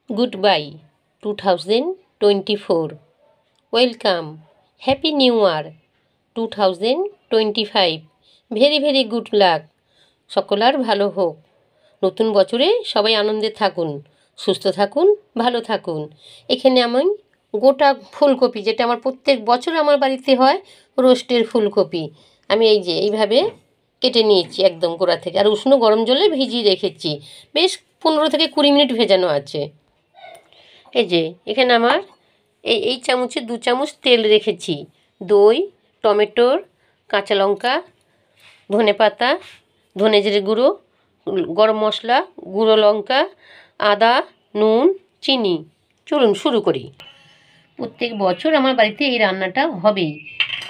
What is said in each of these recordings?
Goodbye 2024. Welcome. Happy New Year 2025. Very very good luck. সকলার ভালো হোক। নতুন বছরে সবাই আনন্দে থাকুন, সুস্থ থাকুন, ভালো থাকুন। এখানে আমি গোটা ফুলকপি, যেটা আমার প্রত্যেক বছর আমার বাড়িতে হয়, রোস্টের ফুলকপি, আমি এই যে এইভাবে কেটে নিয়েছি একদম গোড়া থেকে, আর উষ্ণ গরম জলে ভিজিয়ে রেখেছি। বেশ 15 থেকে 20 মিনিট ভেজানো আছে। এই যে এখানে আমার এই চামচে 2 চামচ তেল রেখেছি, দই, টমেটোর, কাঁচা লঙ্কা, ধনেপাতা, ধনে জিরে গুঁড়ো, গরম মশলা, গুঁড়ো লঙ্কা, আদা, নুন, চিনি। চলুন শুরু করি। প্রত্যেক বছর আমার বাড়িতে এই রান্নাটা হবেই।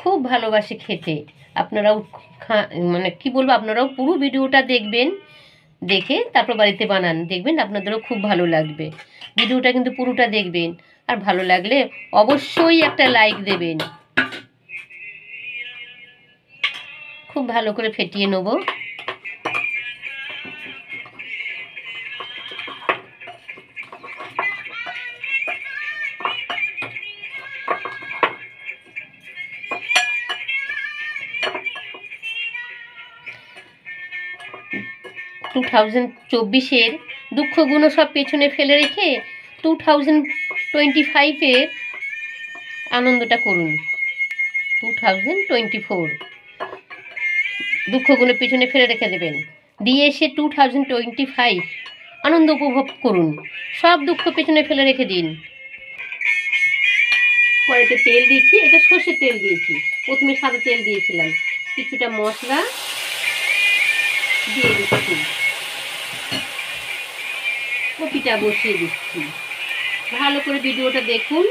খুব ভালোবাসে খেতে। আপনারাও মানে কি বলবো, আপনারাও পুরো ভিডিওটা দেখবেন, দেখে তারপর বাড়িতে বানান, দেখবেন আপনাদেরও খুব ভালো লাগবে। ভিডিওটা কিন্তু পুরোটা দেখবেন, আর ভালো লাগলে অবশ্যই একটা লাইক দেবেন। খুব ভালো করে ফেটিয়ে নেব। টু 2024-এর দুঃখগুলো সব পেছনে ফেলে রেখে 2025-এর আনন্দটা করুন। 2024 দুঃখগুলো পেছনে ফেলে রেখে দেবেন, দিয়ে এসে 2025 আনন্দ উপভোগ করুন। সব দুঃখ পেছনে ফেলে রেখে দিন। কড়াইতে তেল দিয়েছি, এটা সর্ষের তেল দিয়েছি। প্রথমে সাদা তেল দিয়েছিলাম, কিছুটা মশলা দিয়ে দিচ্ছি, কপিটা বসিয়ে দিচ্ছি। ভালো করে ভিডিওটা দেখুন।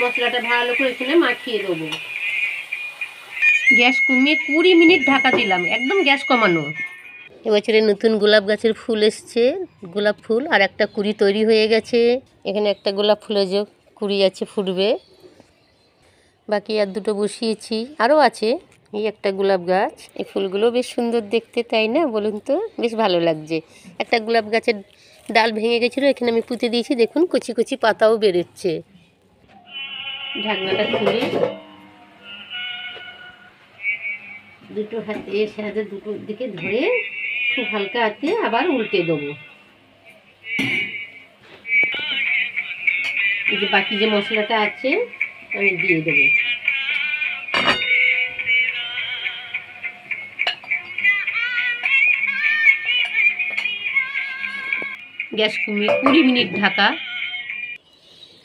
মশলাটা ভালো করে এখানে মাখিয়ে দেবো। গ্যাস কমিয়ে 20 মিনিট ঢাকা দিলাম, একদম গ্যাস কমানো। এবছরে নতুন গোলাপ গাছের ফুল এসছে, গোলাপ ফুল, আর একটা কুঁড়ি তৈরি হয়ে গেছে। এখানে একটা গোলাপ ফুলের যে কুঁড়ি আছে, ফুটবে। বাকি আর দুটো বসিয়েছি, আরও আছে। এই একটা গোলাপ গাছ, এই ফুলগুলো বেশ সুন্দর দেখতে, তাই না বলুন তো? বেশ ভালো লাগছে। একটা গোলাপ গাছের ডাল ভেঙে গেছিলো, এখানে আমি পুঁতে দিয়েছি, দেখুন কচি কচি পাতাও বেরোচ্ছে। ঢাকনাটা খুলে দুটো হাতে সাহায্যে দুটো দিকে ধরে খুব হালকা হাতে আবার উল্টে দেবো। এই যে বাকি যে মশলাটা আছে আমি দিয়ে দেবো। গ্যাস কমিয়ে 20 মিনিট ঢাকা।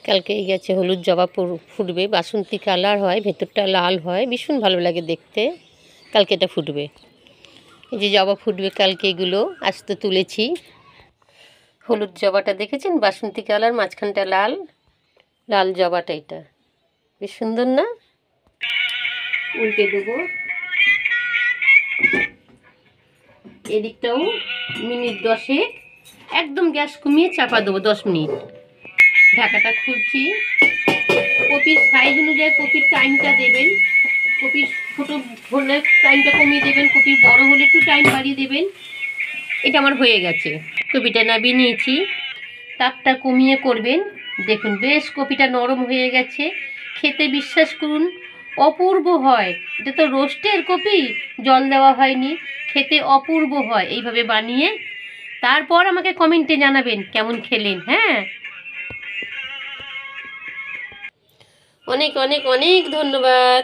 কালকে এই গাছে হলুদ জবা ফুটবে, বাসন্তী কালার হয়, ভেতরটা লাল হয়, ভীষণ ভালো লাগে দেখতে। কালকে এটা ফুটবে। এই যে জবা ফুটবে কালকে, এগুলো আজ তো তুলেছি। হলুদ জবাটা দেখেছেন, বাসন্তী কালার, মাঝখানটা লাল, লাল জবাটা, এটা বেশ সুন্দর না? উল্টে দেবো। এদিকটাও মিনিট 10 একদম গ্যাস কমিয়ে চাপা দেবো, 10 মিনিট। ঢাকাটা খুলছি। কপির সাইজ অনুযায়ী কপির টাইমটা দেবেন। কপির ছোটো হলে টাইমটা কমিয়ে দেবেন, কপির বড় হলে একটু টাইম বাড়িয়ে দেবেন। এটা আমার হয়ে গেছে। কপিটা নামিয়ে নিয়েছি, তাপটা কমিয়ে করবেন। দেখুন বেশ কপিটা নরম হয়ে গেছে। খেতে বিশ্বাস করুন অপূর্ব হয়। এটা তো রোস্টের কপি, জল দেওয়া হয়নি, খেতে অপূর্ব হয় এইভাবে বানিয়ে। তারপর আমাকে কমেন্টে জানাবেন কেমন খেলেন। হ্যাঁ, অনেক অনেক অনেক ধন্যবাদ।